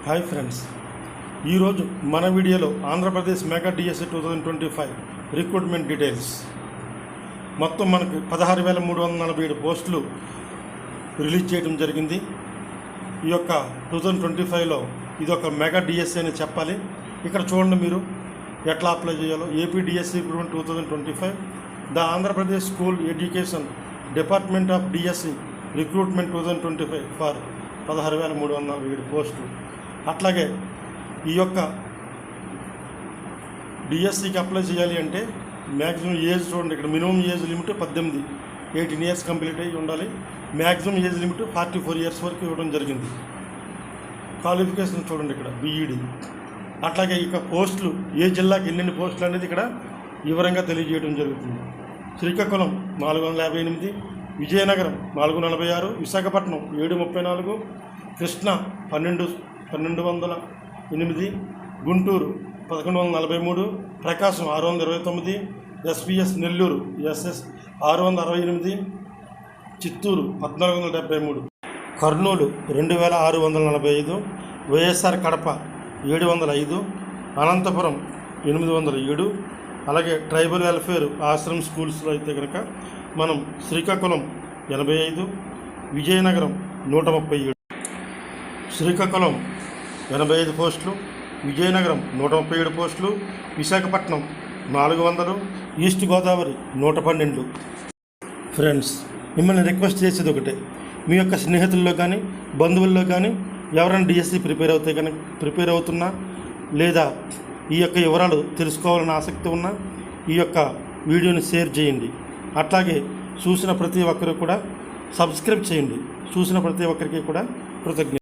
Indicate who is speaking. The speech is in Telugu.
Speaker 1: హాయ్ ఫ్రెండ్స్, ఈరోజు మన వీడియోలో Andhra Pradesh mega DSC 2025 recruitment details. మొత్తం మనకు 16,347 పోస్టులు రిలీజ్ చేయడం జరిగింది. ఈ యొక్క 2025లో ఇది ఒక మెగా డిఎస్సి అని చెప్పాలి. ఇక్కడ చూడండి మీరు ఎట్లా అప్లై చేయాలో. AP DSC recruitment 2025, the Andhra Pradesh school education department of DSC recruitment 2025 for 16,347 పోస్టులు. అట్లాగే ఈ యొక్క డిఎస్సికి అప్లై చేయాలి అంటే మ్యాక్సిమం ఏజ్ చూడండి. ఇక్కడ minimum age limit 18, 18 years complete అయ్యి ఉండాలి. మ్యాక్సిమం ఏజ్ లిమిట్ 44 ఇయర్స్ వరకు ఇవ్వడం జరిగింది. క్వాలిఫికేషన్ చూడండి ఇక్కడ బీఈడి. అట్లాగే ఇక పోస్టులు ఏ జిల్లాకి ఎన్ని పోస్టులు అనేది ఇక్కడ వివరంగా తెలియజేయడం జరుగుతుంది. శ్రీకాకుళం 458, విజయనగరం 446, విశాఖపట్నం 734, కృష్ణా 1208, గుంటూరు 1143, ప్రకాశం 629, ఎస్పీఎస్ నెల్లూరు ఎస్ఎస్ 668, చిత్తూరు 1473, కర్నూలు 2645, వైఎస్ఆర్ కడప 705, అనంతపురం 807. అలాగే ట్రైబల్ వెల్ఫేర్ ఆశ్రమ్ స్కూల్స్లో అయితే కనుక మనం శ్రీకాకుళం 85, విజయనగరం 137. శ్రీకాకుళం 85 పోస్టులు, విజయనగరం 137 పోస్టులు, విశాఖపట్నం 400, ఈస్ట్ గోదావరి 112. ఫ్రెండ్స్, మిమ్మల్ని రిక్వెస్ట్ చేసేది ఒకటే, మీ యొక్క స్నేహితుల్లో కానీ బంధువుల్లో కానీ ఎవరైనా డిఎస్సి ప్రిపేర్ అవుతున్నా లేదా ఈ యొక్క వివరాలు తెలుసుకోవాలని ఆసక్తి ఉన్నా ఈ యొక్క వీడియోని షేర్ చేయండి. అట్లాగే చూసిన ప్రతి ఒక్కరు కూడా సబ్స్క్రైబ్ చేయండి. చూసిన ప్రతి ఒక్కరికి కూడా కృతజ్ఞత.